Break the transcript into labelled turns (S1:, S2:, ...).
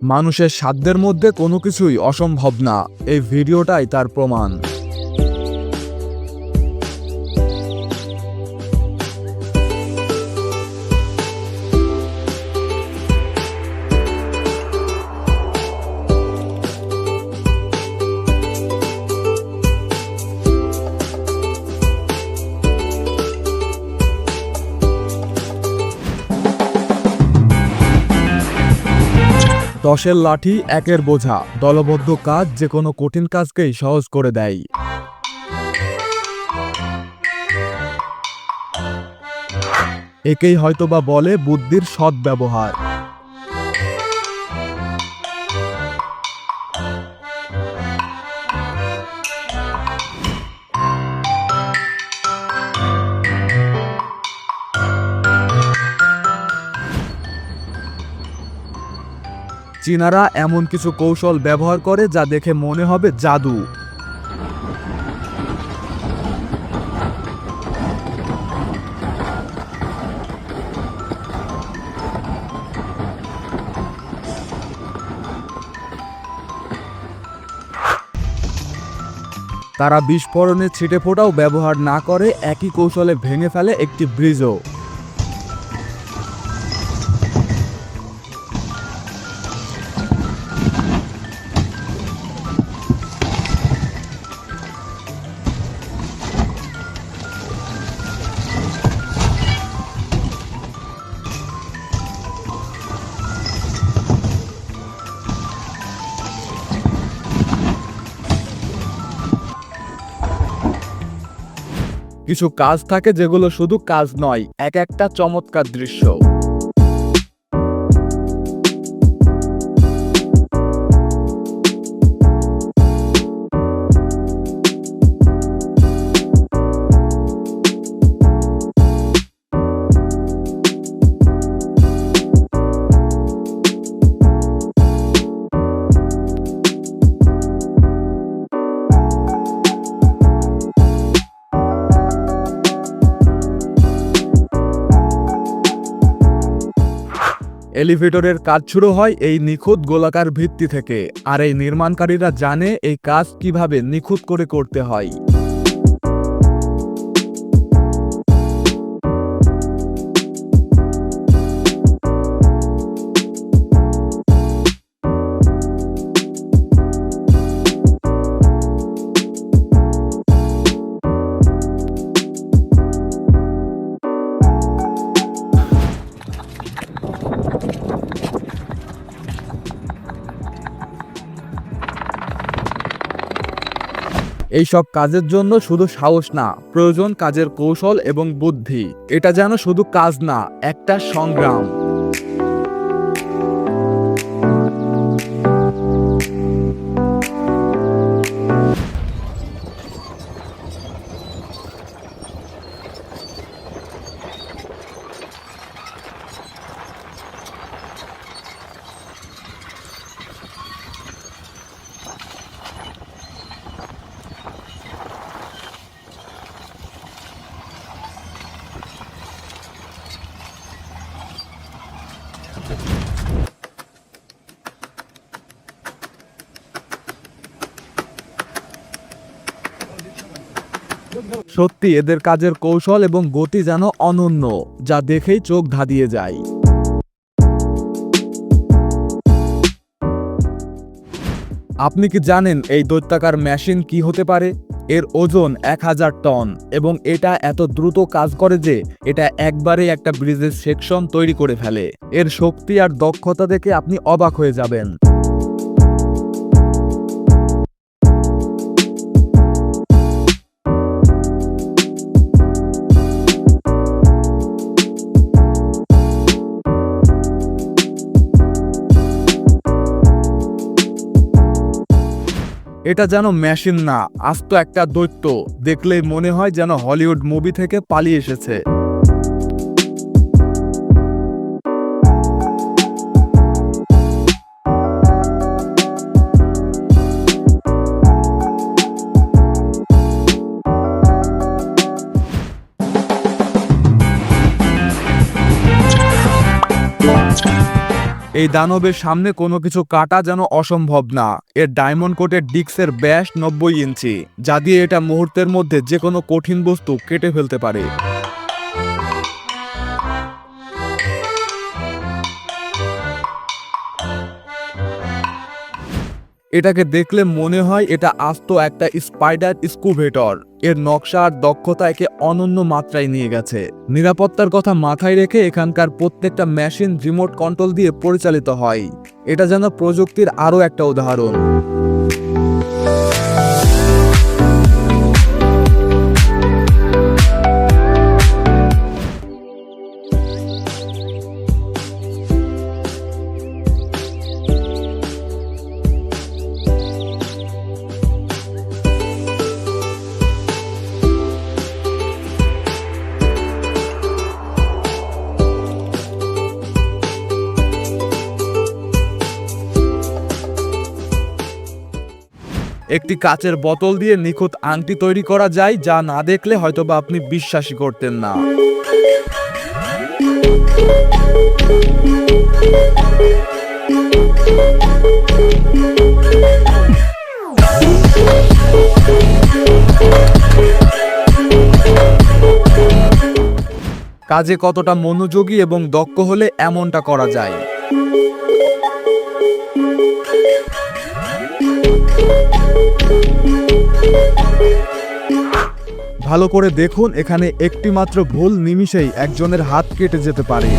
S1: মানুষের সাধ্যের মধ্যে কোনো কিছুই অসম্ভব না, এই ভিডিওটাই তার প্রমাণ। দশের লাঠি একের বোঝা, দলবদ্ধ কাজ যে কোনো কঠিন কাজকেই সহজ করে দেয়। একেই হয়তোবা বলে বুদ্ধির সদ্ব্যবহার। চীনারা এমন কিছু কৌশল ব্যবহার করে যা দেখে মনে হবে জাদু। তারা বিস্ফোরণের ছিটেফোঁটাও ব্যবহার না করে একই কৌশলে ভেঙে ফেলে একটি ব্রিজও। কিছু কাজ থাকে যেগুলো শুধু কাজ নয়, এক একটা চমৎকার দৃশ্য। এলিভেটরের কাজ শুরু হয় এই নিখুঁত গোলাকার ভিত্তি থেকে, আর এই নির্মাণকারীরা জানে এই কাজ কিভাবে নিখুঁত করে করতে হয়। এইসব কাজের জন্য শুধু সাহস না, প্রয়োজন কাজের কৌশল এবং বুদ্ধি। এটা যেন শুধু কাজ না, একটা সংগ্রাম। সত্যি এদের কাজের কৌশল এবং গতি যেন অনন্য, যা দেখেই চোখ ধাঁধিয়ে যায়। আপনি কি জানেন এই দৈত্যাকার মেশিন কি হতে পারে? এর ওজন 1000 টন এবং এটা এত দ্রুত কাজ করে যে এটা একবারে একটা ব্রিজের সেকশন তৈরি করে ফেলে। এর শক্তি আর দক্ষতা দেখে আপনি অবাক হয়ে যাবেন। এটা যেন মেশিন না, আস্ত একটা দৈত্য। দেখলেই মনে হয় যেন হলিউড মুভি থেকে পালিয়ে এসেছে। এই দানবের সামনে কোনো কিছু কাটা যেন অসম্ভব না। এর ডায়মন্ড কোটের ডিস্কের ব্যাস 90 ইঞ্চি, যা দিয়ে এটা মুহূর্তের মধ্যে যে কোনো কঠিন বস্তু কেটে ফেলতে পারে। এটাকে দেখলে মনে হয় এটা আস্ত একটা স্পাইডার স্কুভেটর। এর নকশা আর দক্ষতা একে অনন্য মাত্রায় নিয়ে গেছে। নিরাপত্তার কথা মাথায় রেখে এখানকার প্রত্যেকটা মেশিন রিমোট কন্ট্রোল দিয়ে পরিচালিত হয়। এটা যেন প্রযুক্তির আরও একটা উদাহরণ। একটি কাচের বোতল দিয়ে নিখুঁত আংটি তৈরি করা যায়, যা না দেখলে হয়তোবা আপনি বিশ্বাসই করতেন না। কাজে কতটা মনোযোগী এবং দক্ষ হলে এমনটা করা যায়। ভালো করে দেখুন, এখানে একটি মাত্র ভুল নিমিষেই একজনের হাত কেটে যেতে পারে।